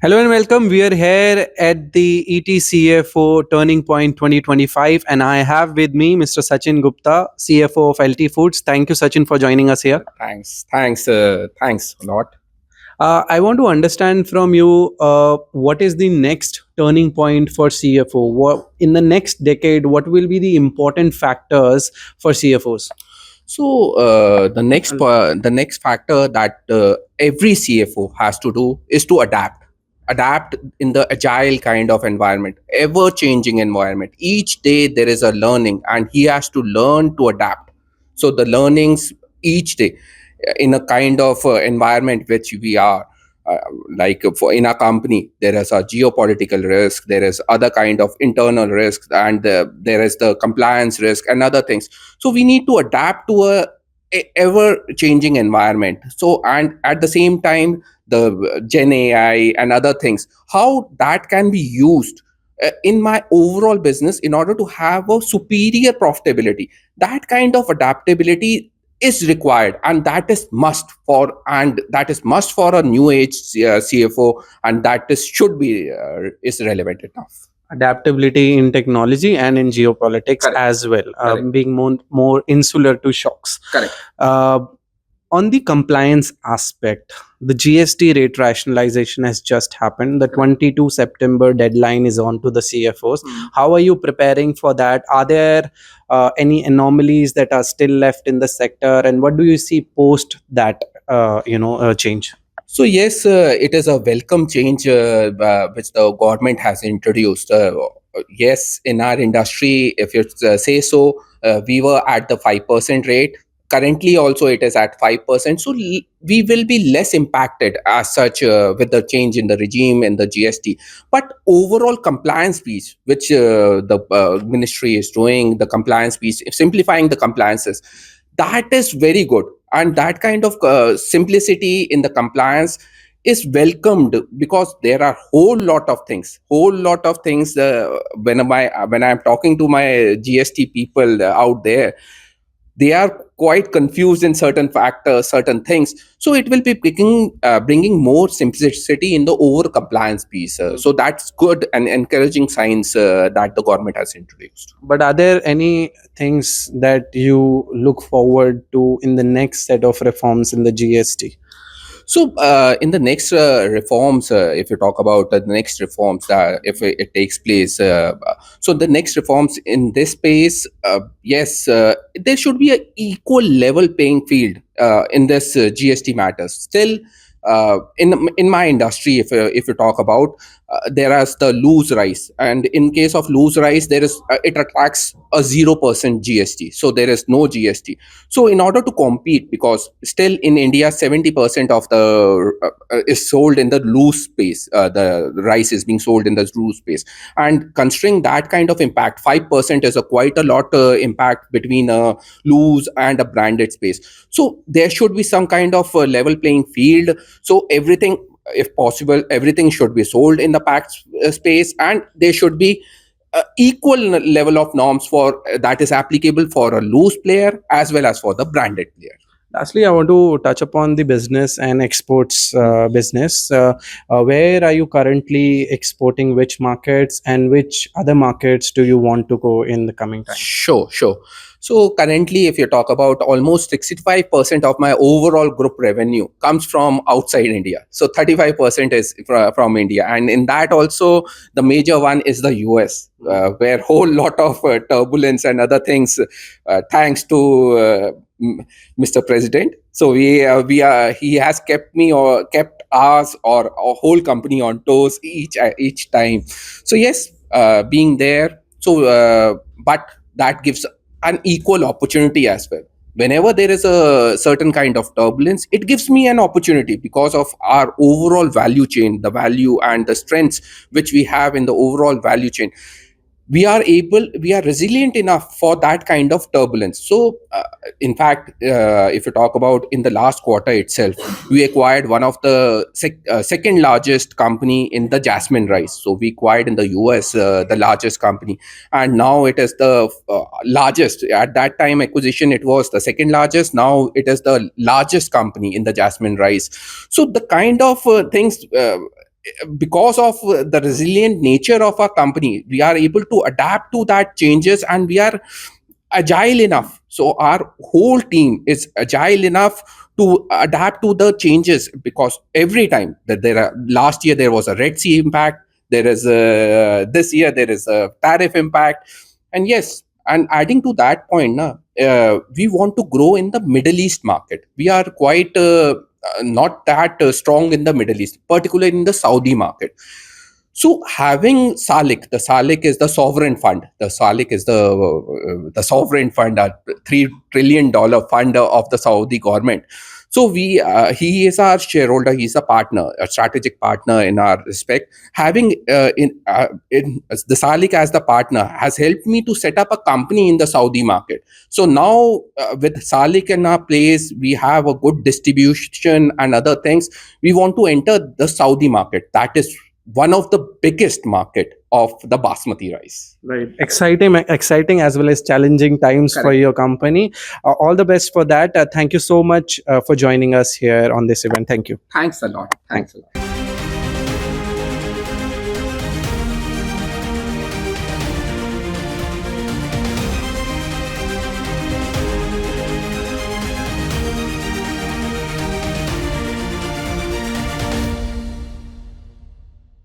Hello and welcome. We are here at the ET CFO Turning Point 2025, and I have with me Mr. Sachin Gupta, CFO of LT Foods. Thank you, Sachin, for joining us here. Thanks a lot. I want to understand from you what is the next turning point for CFO? What, in the next decade, what will be the important factors for CFOs? So the next factor that every CFO has to do is to adapt in the agile kind of environment, ever changing environment. Each day there is a learning, and he has to learn to adapt. So the learnings each day in a kind of environment which we are. Uh, like for in a company, there is a geopolitical risk, there is other kind of internal risks, and there is the compliance risk and other things. So we need to adapt to a ever changing environment. So, and at the same time, the gen AI and other things, how that can be used in my overall business in order to have a superior profitability. That kind of adaptability is required, and that is must for a new age CFO, and that is should be is relevant enough. Adaptability in technology and in geopolitics Correct. as well, Correct. being more insular to shocks. Correct. Uh, on the compliance aspect, the GST rate rationalization has just happened. The 22 September deadline is on to the CFOs. How are you preparing for that? Are there any anomalies that are still left in the sector, and what do you see post that change? So yes, it is a welcome change which the government has introduced. Yes, in our industry, if you say so, we were at the 5% rate. Currently, also it is at 5%. So we will be less impacted as such with the change in the regime and the GST. But overall compliance piece, which the ministry is doing, the compliance piece, simplifying the compliances, that is very good, and that kind of simplicity in the compliance is welcomed, because there are whole lot of things when I'm talking to my GST people out there, they are quite confused in certain factors, certain things. So it will be bringing more simplicity in the over compliance piece. So that's good and encouraging signs that the government has introduced. But are there any things that you look forward to in the next set of reforms in the GST? So, in the next reforms, if you talk about the next reforms, if it takes place, so the next reforms in this space, yes, there should be an equal level playing field in this GST matters. Still, in my industry, if you talk about, there is the loose rice, and in case of loose rice, there is it attracts a 0% GST, so there is no GST. So in order to compete, because still in India 70% of the is sold in the loose space, the rice is being sold in the loose space, and considering that kind of impact, 5% is a quite a lot impact between a loose and a branded space. So there should be some kind of level playing field. So everything, if possible, everything should be sold in the packed space, and there should be equal level of norms for that is applicable for a loose player as well as for the branded player. Lastly, I want to touch upon the business and exports business. Where are you currently exporting? Which markets and which other markets do you want to go in the coming time? Sure. So currently, if you talk about, almost 65% of my overall group revenue comes from outside India. So 35% is from India, and in that also the major one is the US, where whole lot of turbulence and other things, thanks to Mr. President. So we are he has kept me, or kept us or our whole company on toes each time. So yes, being there. So but that gives an equal opportunity as well. Whenever there is a certain kind of turbulence, it gives me an opportunity, because of our overall value chain, the value and the strengths which we have in the overall value chain. We are resilient enough for that kind of turbulence. So in fact, if you talk about in the last quarter itself, we acquired one of the second largest company in the jasmine rice. So we acquired in the US the largest company, and now it is the largest. At that time acquisition, it was the second largest. Now it is the largest company in the jasmine rice. So the kind of things because of the resilient nature of our company, we are able to adapt to that changes, and we are agile enough. So our whole team is agile enough to adapt to the changes, because every time that there are, last year there was a Red Sea impact, there is a, this year there is a tariff impact. And yes, and adding to that point na, we want to grow in the Middle East market. We are quite not that strong in the Middle East, particularly in the Saudi market. So having SALIC, the SALIC is the sovereign fund. The SALIC is the sovereign fund, a $3 trillion fund of the Saudi government. So he is our shareholder. He's a partner, a strategic partner in our respect. Having in the SALIC as the partner has helped me to set up a company in the Saudi market. So now with SALIC in our place, we have a good distribution and other things. We want to enter the Saudi market. That is one of the biggest market of the basmati rice. Right. Exciting as well as challenging times for Correct. your company. All the best for that. Thank you so much for joining us here on this event. Thank you. Thanks a lot. Thanks a lot.